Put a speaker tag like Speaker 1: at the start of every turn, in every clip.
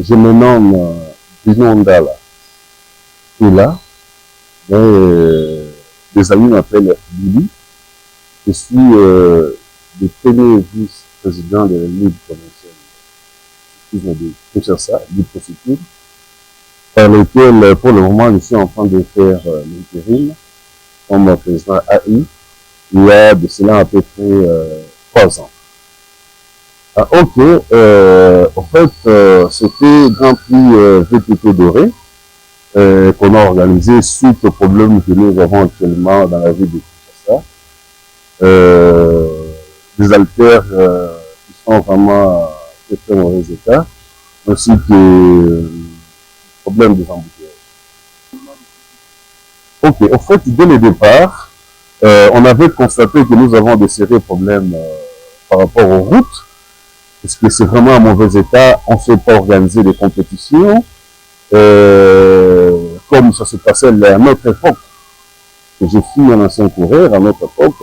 Speaker 1: Je me nomme Bruno Ndala. Et là, des amis m'appellent Billy. Je suis le premier vice-président de la Ligue provinciale de Kinshasa, Ligue Prostitute, par lequel, pour le moment, je suis en train de faire l'intérim comme président AI, il y a de cela à peu près 3 ans. En fait, c'était Grand Prix VTT Doré qu'on a organisé suite aux problèmes que nous avons actuellement dans la ville de Kinshasa. Des haltères qui sont vraiment en très mauvais état, ainsi que problème des embouteillages. Ok, en fait, dès le départ, on avait constaté que nous avons des sérieux problèmes par rapport aux routes, parce que c'est vraiment en mauvais état. On ne sait pas organiser des compétitions, comme ça se passait à notre époque. Je suis un ancien coureur, à notre époque,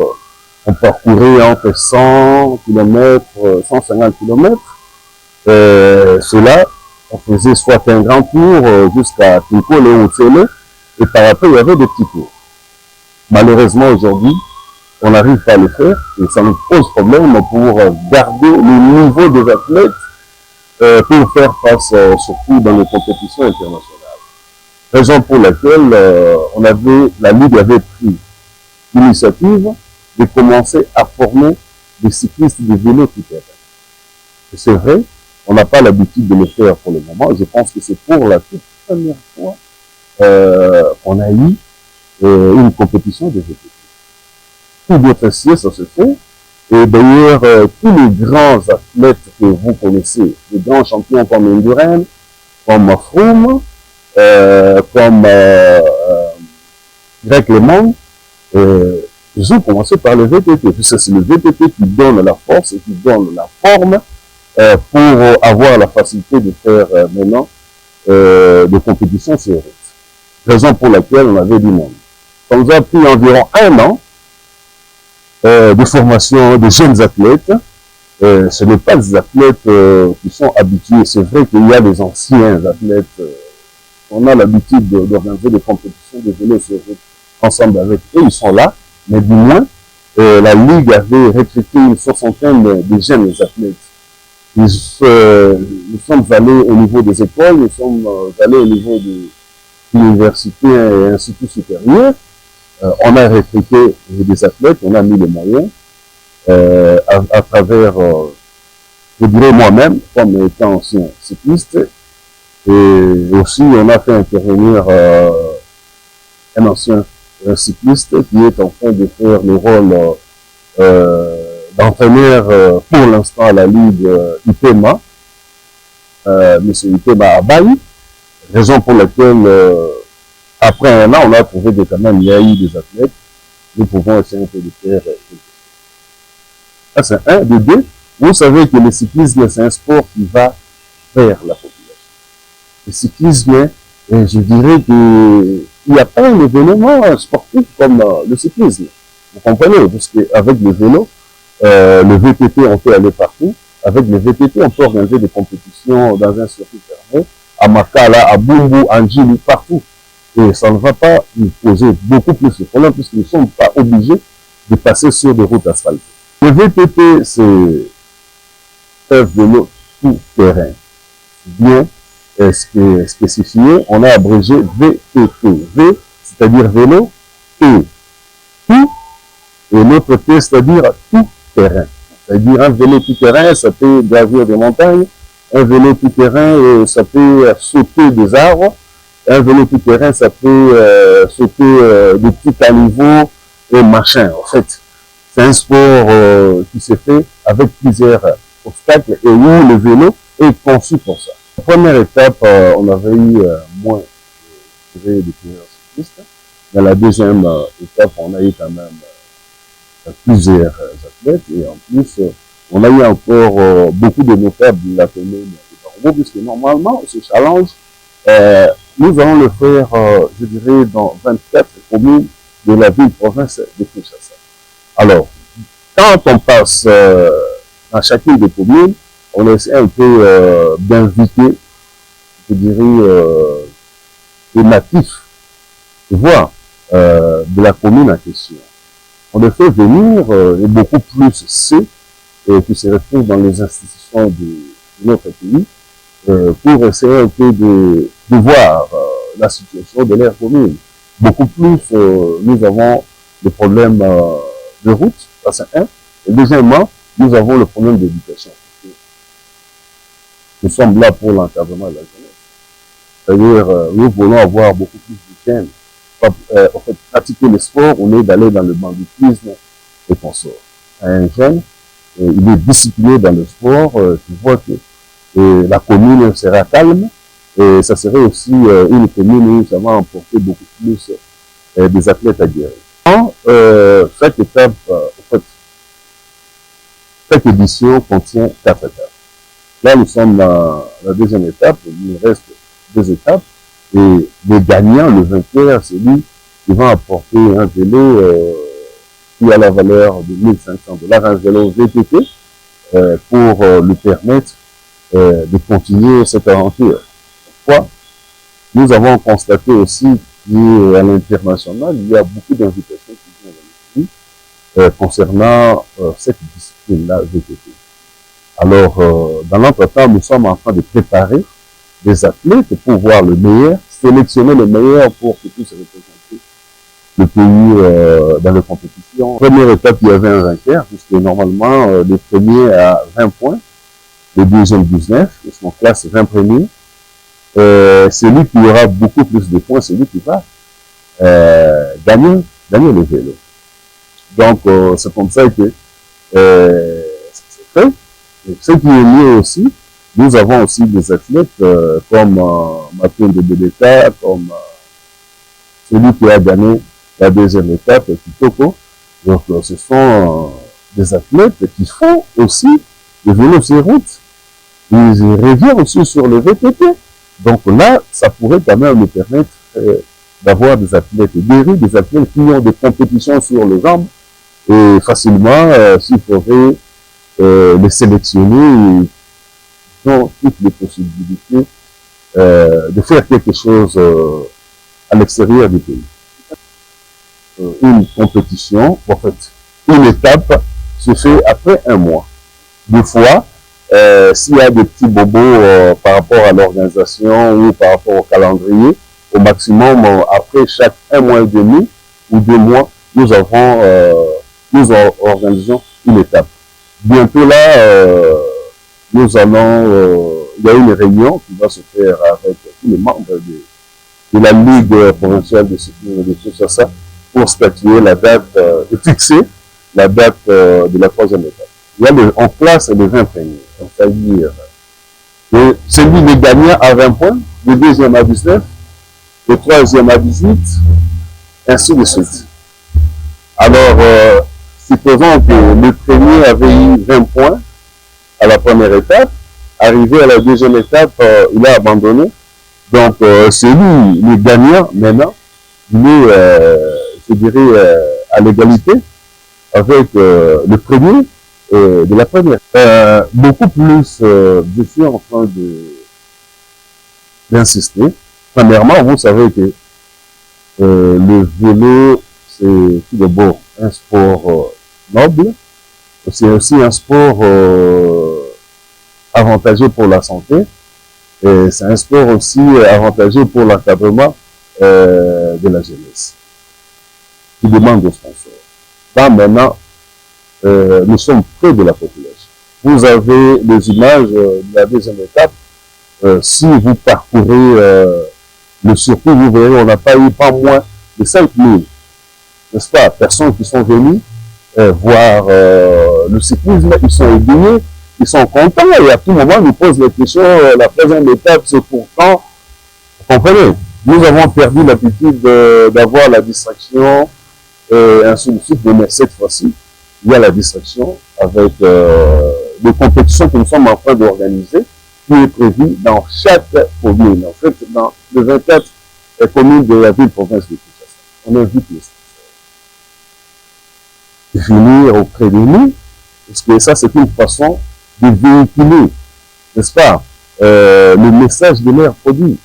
Speaker 1: on parcourait entre 100 km, 150 km. Cela, on faisait soit un grand tour jusqu'à Tinkole ou Tsele, et par après, il y avait des petits tours. Malheureusement, aujourd'hui, on n'arrive pas à le faire, et ça nous pose problème pour garder le niveau des athlètes pour faire face, surtout dans les compétitions internationales. Raison pour laquelle la Ligue avait pris l'initiative de commencer à former des cyclistes de vélo tout-terrain. C'est vrai, on n'a pas l'habitude de le faire pour le moment. Je pense que c'est pour la toute première fois qu'on a eu une compétition de VTT. Tout d'autres cieux, ça se fait. Et d'ailleurs, tous les grands athlètes que vous connaissez, les grands champions comme Indurain, comme Froome, comme Greg LeMond, ils ont commencé par le VTT. Puisque c'est le VTT qui donne la force et qui donne la forme pour avoir la facilité de faire maintenant des compétitions sur route. Raison pour laquelle on avait du monde. Ça nous a pris environ 1 an de formation de jeunes athlètes. Ce n'est pas des athlètes qui sont habitués. C'est vrai qu'il y a des anciens athlètes. On a l'habitude d'organiser des compétitions de vélo sur route ensemble avec eux. Ils sont là. Mais du moins, la Ligue avait recruté une 60aine de jeunes athlètes. Nous sommes allés au niveau des écoles, nous sommes allés au niveau de l'université et instituts supérieurs. On a recruté des athlètes, on a mis les moyens à travers, je dirais moi-même, comme étant ancien cycliste. Et aussi, on a fait intervenir un ancien cycliste qui est en train de faire le rôle d'entraîneur pour l'instant à la Ligue IPEMA, M. IPEMA Abaye, raison pour laquelle après 1 an, on a trouvé que quand même il y a eu des athlètes, nous pouvons essayer un peu de faire quelque chose. Ça c'est un. De deux, vous savez que le cyclisme c'est un sport qui va vers la population. Le cyclisme, je dirais qu'il n'y a pas un événement sportif comme le cyclisme. Vous comprenez, parce qu'avec le vélo, le VTT, on peut aller partout. Avec le VTT, on peut organiser des compétitions dans un circuit fermé, à Makala, à Bumbu, à Njili, partout. Et ça ne va pas nous poser beaucoup plus de problèmes, puisque nous ne sommes pas obligés de passer sur des routes asphaltées. Le VTT, c'est un vélo tout-terrain. Bien spécifié, on a abrégé VTT. V, c'est-à-dire vélo, T, tout, et l'autre T, c'est-à-dire tout terrain. C'est-à-dire un vélo tout-terrain, ça peut gravir des montagnes, un vélo tout-terrain, ça peut sauter des arbres, un vélo tout-terrain, ça peut sauter des petits caniveaux et machin. En fait, c'est un sport qui se fait avec plusieurs obstacles et où le vélo est conçu pour ça. La première étape, on avait eu moins de coureurs cyclistes. Dans la deuxième étape, on a eu quand même plusieurs athlètes et en plus, on a eu encore beaucoup de notables de la commune de Barongo, puisque normalement, ce challenge, nous allons le faire, je dirais, dans 24 communes de la ville-province de Kinshasa. Alors, quand on passe dans chacune des communes, on essaie un peu d'inviter je dirais, des natifs, tu vois, de la commune en question. On les fait venir, et beaucoup plus ceux qui se retrouvent dans les institutions de notre pays, pour essayer un peu de voir la situation de leur commune. Beaucoup plus, nous avons le problème de route, ça c'est un. Et deuxièmement, nous avons le problème d'éducation. Nous sommes là pour l'encadrement de la jeunesse. C'est-à-dire, nous voulons avoir beaucoup plus de jeunes. En fait, pratiquer le sport, on est d'aller dans le banditisme et consorts. Un jeune, il est discipliné dans le sport, tu vois que la commune sera calme, et ça serait aussi une commune où ça va emporter beaucoup plus des athlètes aguerris. Chaque étape, en fait, chaque édition contient 4 étapes. Là, nous sommes dans la deuxième étape, il reste 2 étapes, et le gagnant, le vainqueur, c'est lui qui va apporter un vélo qui a la valeur de 1500 $, un vélo VTT, pour lui permettre de continuer cette aventure. Pourquoi? Nous avons constaté aussi qu'à l'international, il y a beaucoup d'invitations qui viennent dans le pays concernant cette discipline-là VTT. Alors, dans l'entretemps, nous sommes en train de préparer des athlètes pour voir le meilleur, sélectionner le meilleur pour que puisse représenter le pays dans les compétitions. Première étape, il y avait un vainqueur, puisque normalement, les premiers à 20 points, les deuxièmes 19, ils sont classe 20 premiers. Celui qui aura beaucoup plus de points, c'est lui qui va gagner le vélo. Donc, c'est comme ça que c'est fait. Et ce qui est mieux aussi, nous avons aussi des athlètes comme Martin de Beleka, comme celui qui a gagné la deuxième étape, Kitoko. Donc, ce sont des athlètes qui font aussi le vélo sur route. Ils reviennent aussi sur le VTT. Donc là, ça pourrait quand même nous permettre d'avoir des athlètes guéris, des athlètes qui ont des compétitions sur les jambes. Et facilement, s'il faudrait les sélectionner, ils ont toutes les possibilités de faire quelque chose à l'extérieur du pays. Une compétition, en fait, une étape se fait après 1 mois. Des fois, s'il y a des petits bobos par rapport à l'organisation ou par rapport au calendrier, au maximum, après chaque 1 mois et demi ou 2 mois, nous organisons une étape. Bientôt là, nous allons, il y a une réunion qui va se faire avec tous les membres de la Ligue provinciale de sécurité de ça pour statuer la date, et fixer la date de la 3e étape. Il y a on classe les 20 premiers. C'est-à-dire, celui le gagnant à 20 points, le deuxième à 19, le troisième à 18, ainsi de suite. Alors, supposons que le premier avait eu 20 points à la première étape, arrivé à la deuxième étape, il a abandonné. Donc, celui, le gagnant, maintenant, il est, je dirais, à l'égalité avec le premier de la première. Beaucoup plus, je suis en train d'insister. Premièrement, vous savez que le vélo, c'est tout d'abord un sport noble. C'est aussi un sport avantageux pour la santé. Et c'est un sport aussi avantageux pour l'encadrement de la jeunesse, qui demande des sponsors. Là, maintenant, nous sommes près de la population. Vous avez les images de la deuxième étape. Si vous parcourez le circuit, vous verrez, on n'a pas eu pas moins de 5000, n'est-ce pas, personnes qui sont venues voir le cyclisme, ils sont égagnés, ils sont contents, et à tout moment, ils nous posent la question, la troisième étape, c'est pourtant, vous comprenez, nous avons perdu l'habitude d'avoir la distraction, ainsi de suite, mais cette fois-ci, il y a la distraction avec les compétitions que nous sommes en train d'organiser, qui est prévu dans chaque commune. En fait, dans les 24 communes de la ville-province de Kinshasa. On invite les sponsors de venir auprès de nous, parce que ça, c'est une façon de véhiculer, n'est-ce pas, le message de leurs produits.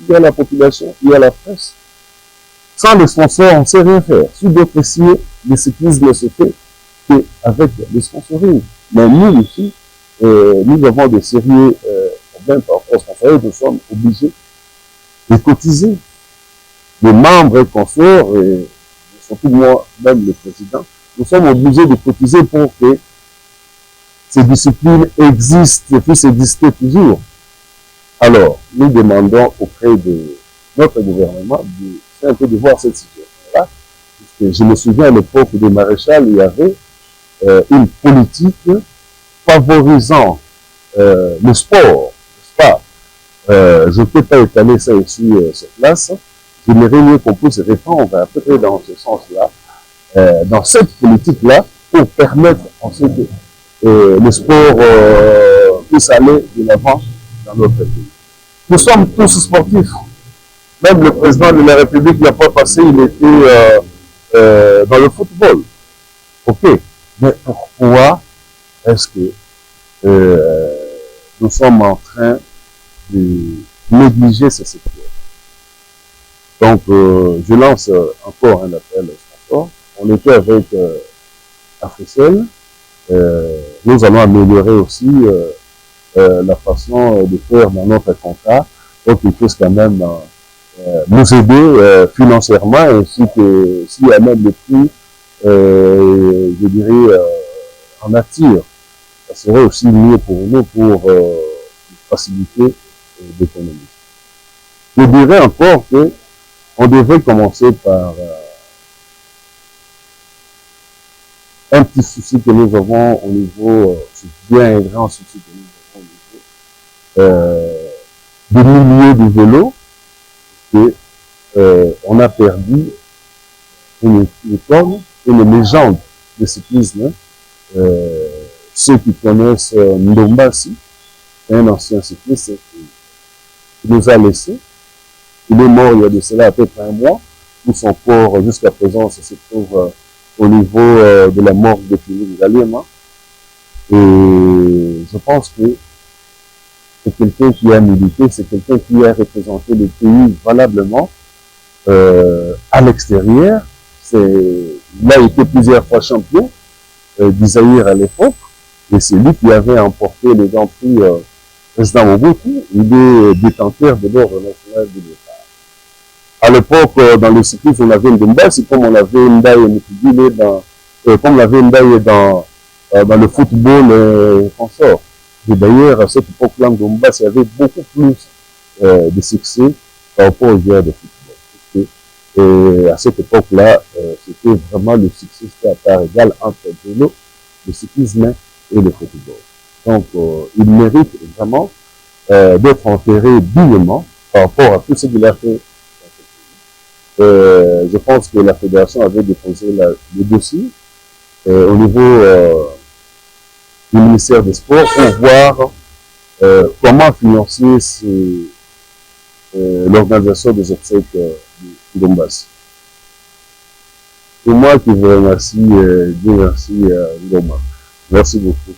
Speaker 1: Il y a la population, il y a la presse. Sans les sponsors, on ne sait rien faire. Sous d'autres cieux, le cyclisme ne se fait qu'avec les sponsoring. Mais nous, ici, nous avons des sérieux problèmes par rapport aux sponsoring. Nous sommes obligés de cotiser. Les membres et consorts, et surtout moi, même le président, nous sommes obligés de cotiser pour que ces disciplines existent et puissent exister toujours. Alors, nous demandons auprès de notre gouvernement un peu de voir cette situation-là. Je me souviens à l'époque du maréchal, il y avait une politique favorisant le sport. Je ne peux pas étaler ça ici sur place. J'aimerais mieux qu'on puisse répondre à peu près dans ce sens-là, dans cette politique-là, pour permettre ensuite le sport puisse aller de l'avant dans notre pays. Nous sommes tous sportifs. Même le président de la République, il n'y a pas passé, il était dans le football. Ok, mais pourquoi est-ce que nous sommes en train de négliger ce secteur? Donc, je lance encore un appel au sponsor. On était avec Africell. Nous allons améliorer aussi la façon de faire dans notre contrat pour qu'ils puissent quand même nous aider financièrement, ainsi que s'il y a même le prix, je dirais, en nature. Ça serait aussi mieux pour nous pour faciliter l'économie. Je dirais encore que on devrait commencer par un petit souci que nous avons au niveau, c'est bien un grand souci que nous avons au niveau des milieux du vélo, que on a perdu une icône, une légende de cyclisme. Ceux qui connaissent Ndombasi, un ancien cycliste qui nous a laissés. Il est mort il y a de cela à peu près un mois, où son corps jusqu'à présent se trouve au niveau de la mort de Philippe Galliema. Et je pense que c'est quelqu'un qui a milité, c'est quelqu'un qui a représenté le pays valablement à l'extérieur. Il a été plusieurs fois champion d'Isaïr à l'époque, et c'est lui qui avait emporté le Grand Prix président Mobutu. Il est détenteur de l'ordre national du départ. À l'époque, dans le cyclisme, on avait Ndombasi, comme on avait Ndaye Mukigile comme on avait Ndaye dans le football consort. Et d'ailleurs, à cette époque-là, Ndombasi avait beaucoup plus de succès par rapport aux joueurs de football. Et à cette époque-là, c'était vraiment le succès, c'était à part égale entre le vélo, le cyclisme et le football. Donc, il mérite vraiment d'être enterré dignement par rapport à tout ce qu'il a fait. Je pense que la fédération avait déposé le dossier au niveau du ministère des Sports pour voir comment financer l'organisation des obsèques de Ndombasi. C'est moi qui vous remercie, Dieu merci, Ndoma. Merci beaucoup.